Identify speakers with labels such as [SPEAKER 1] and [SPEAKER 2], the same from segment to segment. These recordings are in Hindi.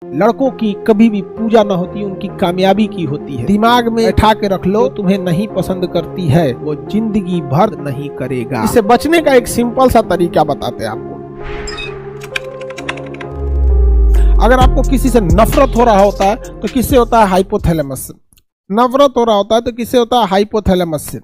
[SPEAKER 1] लड़कों की कभी भी पूजा न होती, उनकी कामयाबी की होती है। दिमाग में बैठा के रख लो, तुम्हें नहीं पसंद करती है वो जिंदगी भर नहीं करेगा। इससे बचने का एक सिंपल सा तरीका बताते हैं आपको। अगर आपको किसी से नफरत हो रहा होता है तो किससे होता है? हाइपोथैलेमस से। नफरत हो रहा होता है तो किससे होता है? हाइपोथैलेमस से।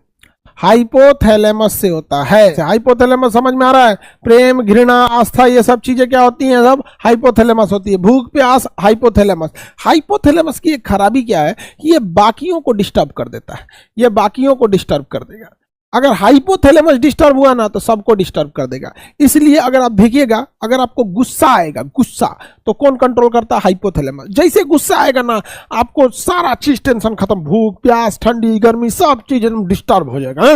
[SPEAKER 1] हाइपोथैलेमस से होता है। हाइपोथैलेमस समझ में आ रहा है? प्रेम, घृणा, आस्था, ये सब चीजें क्या होती हैं? सब हाइपोथैलेमस होती है। भूख, प्यास, हाइपोथैलेमस। हाइपोथैलेमस की एक खराबी क्या है कि ये बाकियों को डिस्टर्ब कर देता है। ये बाकियों को डिस्टर्ब कर देगा। अगर हाइपोथैलेमस डिस्टर्ब हुआ ना तो सबको डिस्टर्ब कर देगा। इसलिए अगर आप देखिएगा, अगर आपको गुस्सा आएगा, गुस्सा तो कौन कंट्रोल करता है? हाइपोथैलेमस। जैसे गुस्सा आएगा ना, आपको सारा चीज टेंशन खत्म, भूख, प्यास, ठंडी, गर्मी, सब चीज एकदम डिस्टर्ब हो जाएगा,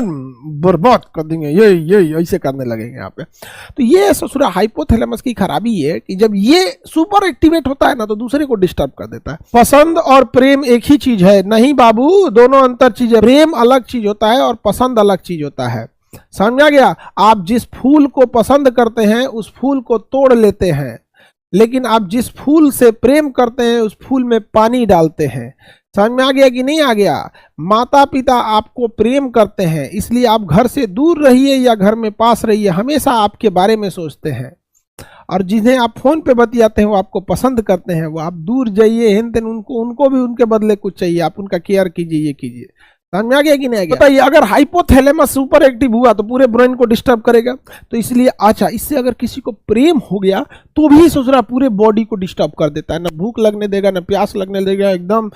[SPEAKER 1] बर्बाद कर देंगे, ये ऐसे करने लगेंगे यहाँ पे। तो ये ससुरा हाइपोथैलेमस की खराबी है कि जब ये सुपर एक्टिवेट होता है ना तो दूसरे को डिस्टर्ब कर देता है। पसंद और प्रेम एक ही चीज है? नहीं बाबू, दोनों अंतर चीज है। प्रेम अलग चीज होता है और पसंद अलग चीज होता है। समझ आ गया? आप जिस फूल को पसंद करते हैं उस फूल को तोड़ लेते हैं, लेकिन आप जिस फूल से प्रेम करते हैं उस फूल में पानी डालते हैं। समझ में आ गया कि नहीं आ गया? माता पिता आपको प्रेम करते हैं, इसलिए आप घर से दूर रहिए या घर में पास रहिए, हमेशा आपके बारे में सोचते हैं। और जिन्हें आप फोन पे बतियाते हैं वो आपको पसंद करते हैं, वो आप दूर जाइए, उनको भी उनके बदले कुछ चाहिए, आप उनका केयर कीजिए, ये कीजिए। समझ में आ गया कि नहीं आ गया? बताइए, अगर हाइपोथैलेमस सुपर एक्टिव हुआ तो पूरे ब्रेन को डिस्टर्ब करेगा। तो इसलिए अच्छा, इससे अगर किसी को प्रेम हो गया तो भी सोचना पूरे बॉडी को डिस्टर्ब कर देता है, ना भूख लगने देगा, ना प्यास लगने देगा, एकदम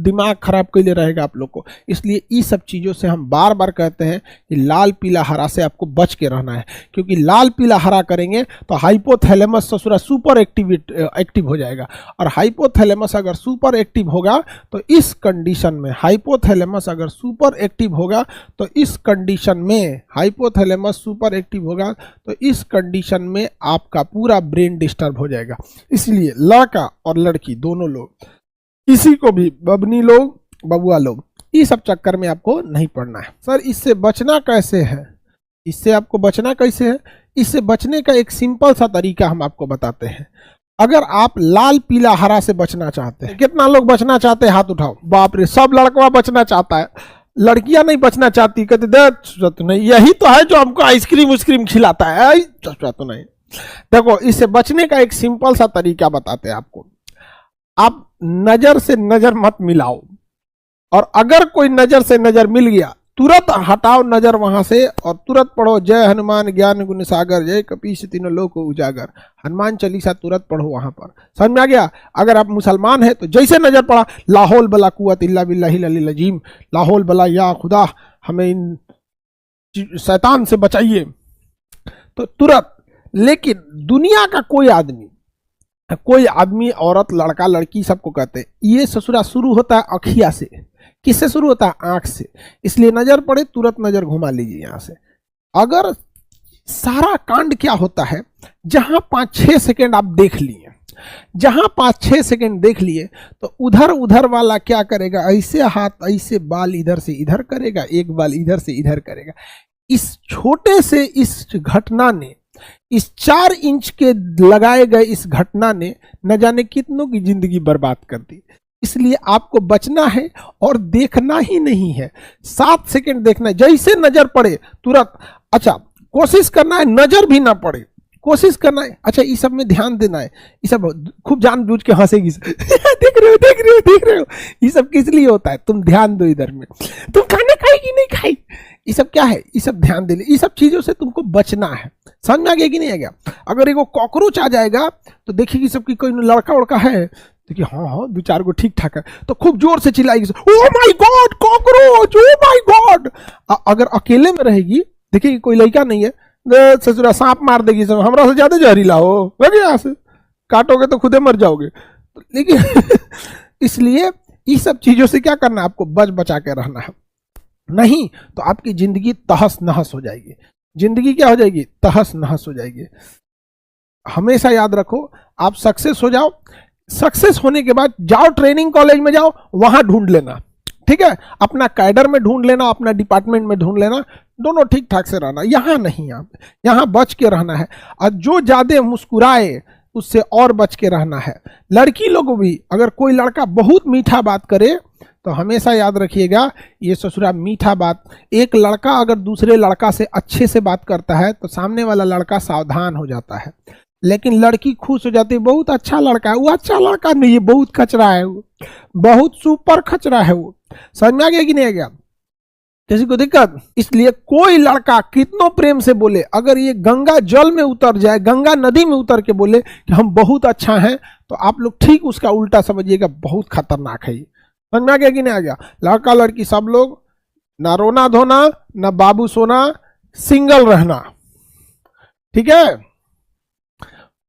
[SPEAKER 1] दिमाग खराब के लिए रहेगा आप लोग को। इसलिए इस सब चीजों से हम बार बार कहते हैं कि लाल पीला हरा से आपको बच के रहना है, क्योंकि लाल पीला हरा करेंगे तो हाइपोथैलेमस ससुरा सुपर एक्टिव हो जाएगा। और हाइपोथैलेमस अगर सुपर एक्टिव होगा तो इस कंडीशन में, हाइपोथैलेमस अगर सुपर एक्टिव होगा तो इस कंडीशन में, हाइपोथैलेमस सुपर एक्टिव होगा तो इस कंडीशन में आपका पूरा ब्रेन डिस्टर्ब हो जाएगा। इसलिए लड़का और लड़की दोनों लोग, किसी को भी बबनी लोग, बबुआ लोग, इस सब चक्कर में आपको नहीं पड़ना है। सर इससे बचना कैसे है? इससे आपको बचना कैसे है? इससे बचने का एक सिंपल सा तरीका हम आपको बताते हैं। अगर आप लाल पीला हरा से बचना चाहते हैं, कितना लोग बचना चाहते हैं? हाथ उठाओ। बाप रे, सब लड़का बचना चाहता है, लड़कियां नहीं बचना चाहती, कहते देख नहीं, यही तो है जो हमको आइसक्रीम उस्क्रीम खिलाता है। तो नहीं। देखो, इससे बचने का एक सिंपल सा तरीका बताते हैं आपको। आप नजर से नजर मत मिलाओ, और अगर कोई नजर से नजर मिल गया तुरंत हटाओ नजर वहां से और तुरंत पढ़ो जय हनुमान ज्ञान गुण सागर, जय कपीस तीनों लोक उजागर। हनुमान चालीसा तुरंत पढ़ो वहां पर। समझ में आ गया? अगर आप मुसलमान हैं तो जैसे नजर पड़ा, लाहौल बला कुव्वत इल्ला बिल्लाहिल अलील अजीम, लाहौल बला या खुदा हमें इन शैतान से बचाइए, तो तुरंत। लेकिन दुनिया का कोई आदमी, औरत, लड़का, लड़की, सबको कहते हैं ये ससुरा शुरू होता है अखिया से। किससे शुरू होता है? आंख से। इसलिए नजर पड़े तुरंत नजर घुमा लीजिए यहां से। अगर सारा कांड क्या होता है, जहां 5-6 सेकेंड आप देख लिए, जहां 5-6 सेकेंड देख लिए तो उधर वाला क्या करेगा? ऐसे हाथ, ऐसे बाल इधर से इधर करेगा, एक बाल इधर से इधर करेगा। इस छोटे से इस घटना ने, इस 4 इंच के लगाए गए इस घटना ने न जाने कितनों की जिंदगी बर्बाद कर दी। इसलिए आपको बचना है और देखना ही नहीं है। 7 सेकंड देखना है, जैसे नजर पड़े तुरंत। अच्छा, कोशिश करना है नजर भी ना पड़े, कोशिश करना है। अच्छा, इस सब में ध्यान देना है। ये सब खूब जानबूझ के हंसेगी देख रहे हो, ये सब किस लिए होता है? तुम ध्यान दो इधर में, तुम खाना खाएगी नहीं खाई, ये सब क्या है? ये सब ध्यान दे ले। ये सब चीजों से तुमको बचना है। समझ में आ गया कि नहीं आ गया? अगर एगो कॉकरोच आ जाएगा तो देखिए सबकी कोई लड़का उड़का है, देखिए हाँ 2-4 गो ठीक ठाक है, तो खूब जोर से चिल्लाएगी, oh my God cockroach, oh my God. अगर अकेले में रहेगी, देखिए कोई लड़का नहीं है, ससुरा सांप मार देगी, सब हमरा से ज्यादा जहरीला हो, यहाँ से काटोगे तो खुदे मर जाओगे। लेकिन इसलिए इस सब चीजों से क्या करना है? आपको बचा के रहना है। नहीं तो आपकी जिंदगी तहस नहस हो जाएगी। जिंदगी क्या हो जाएगी? तहस नहस हो जाएगी। हमेशा याद रखो, आप सक्सेस हो जाओ, सक्सेस होने के बाद जाओ ट्रेनिंग कॉलेज में, जाओ वहां ढूंढ लेना, ठीक है? अपना कैडर में ढूंढ लेना, अपना डिपार्टमेंट में ढूंढ लेना, दोनों ठीक ठाक से रहना। यहां नहीं, यहां बच के रहना है। और जो ज्यादा मुस्कुराए, उससे और बच के रहना है। लड़की लोग भी, अगर कोई लड़का बहुत मीठा बात करे तो हमेशा याद रखिएगा, ये ससुरा मीठा बात, एक लड़का अगर दूसरे लड़का से अच्छे से बात करता है तो सामने वाला लड़का सावधान हो जाता है। लेकिन लड़की खुश हो जाती है, बहुत अच्छा लड़का है, वो अच्छा लड़का नहीं है, बहुत खचरा है, वो बहुत सुपर खचरा है, वो समझ में आ गया कि नहीं आ गया? किसी को दिक्कत? इसलिए कोई लड़का कितनों प्रेम से बोले, अगर ये गंगा जल में उतर जाए, गंगा नदी में उतर के बोले कि हम बहुत अच्छा हैं, तो आप लोग ठीक उसका उल्टा समझिएगा, बहुत खतरनाक है ये। समझ में आ गया कि नहीं आ गया? लड़का लड़की सब लोग ना रोना धोना, ना बाबू सोना, सिंगल रहना, ठीक है?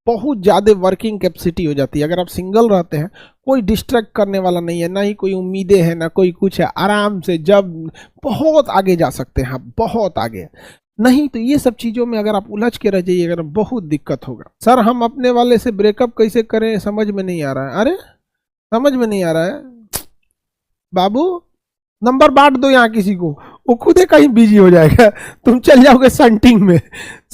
[SPEAKER 1] बहुत ज्यादा वर्किंग कैपेसिटी हो जाती है अगर आप सिंगल रहते हैं। कोई डिस्ट्रैक्ट करने वाला नहीं है, ना ही कोई उम्मीदें हैं, ना कोई कुछ है, आराम से जब बहुत आगे जा सकते हैं आप, बहुत आगे। नहीं तो ये सब चीजों में अगर आप उलझ के रह जाइएगा बहुत दिक्कत होगा। सर हम अपने वाले से ब्रेकअप कैसे करें, समझ में नहीं आ रहा है। अरे समझ में नहीं आ रहा है बाबू, नंबर बांट दो यहाँ किसी को, वो खुद ही कहीं बिजी हो जाएगा, तुम चल जाओगे संटिंग में।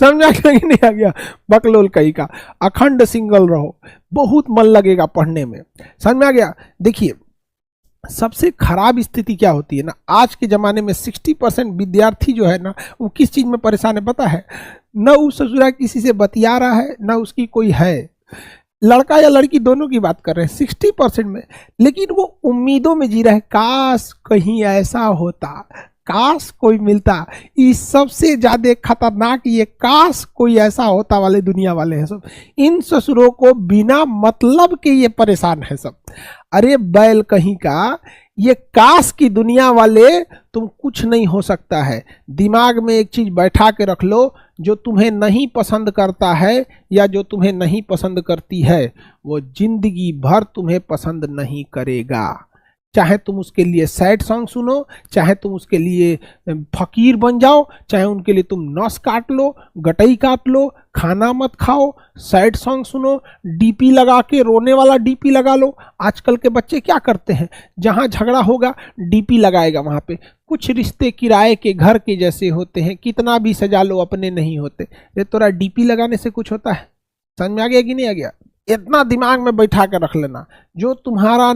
[SPEAKER 1] समझ आ गया कि नहीं आ गया? बकलोल कहीं का। अखंड सिंगल रहो, बहुत मन लगेगा पढ़ने में। समझ में आ गया? देखिए सबसे खराब स्थिति क्या होती है ना, आज के जमाने में 60% विद्यार्थी जो है ना, वो किस चीज में परेशान है पता है? न वो ससुरा किसी से बतिया रहा है, न उसकी कोई है, लड़का या लड़की दोनों की बात कर रहे हैं 60% में, लेकिन वो उम्मीदों में जी रहा है, काश कहीं ऐसा होता, काश कोई मिलता। इस सबसे ज्यादा खतरनाक ये काश कोई ऐसा होता वाले दुनिया वाले हैं सब। इन ससुरों को बिना मतलब के ये परेशान है सब। अरे बैल कहीं का, ये काश की दुनिया वाले, तुम कुछ नहीं हो सकता है। दिमाग में एक चीज बैठा के रख लो, जो तुम्हें नहीं पसंद करता है या जो तुम्हें नहीं पसंद करती है, वो जिंदगी भर तुम्हें पसंद नहीं करेगा। चाहे तुम उसके लिए सैड सॉन्ग सुनो, चाहे तुम उसके लिए फकीर बन जाओ, चाहे उनके लिए तुम नस काट लो, गटई काट लो, खाना मत खाओ, सैड सॉन्ग सुनो, डीपी लगा के, रोने वाला डीपी लगा लो। आजकल के बच्चे क्या करते हैं, जहां झगड़ा होगा डीपी लगाएगा वहां पे। कुछ रिश्ते किराए के घर के जैसे होते हैं, कितना भी सजा लो अपने नहीं होते। ये तोरा डीपी लगाने से कुछ होता है? समझ में आ गया कि नहीं आ गया? इतना दिमाग में बैठा कर रख लेना, जो तुम्हारा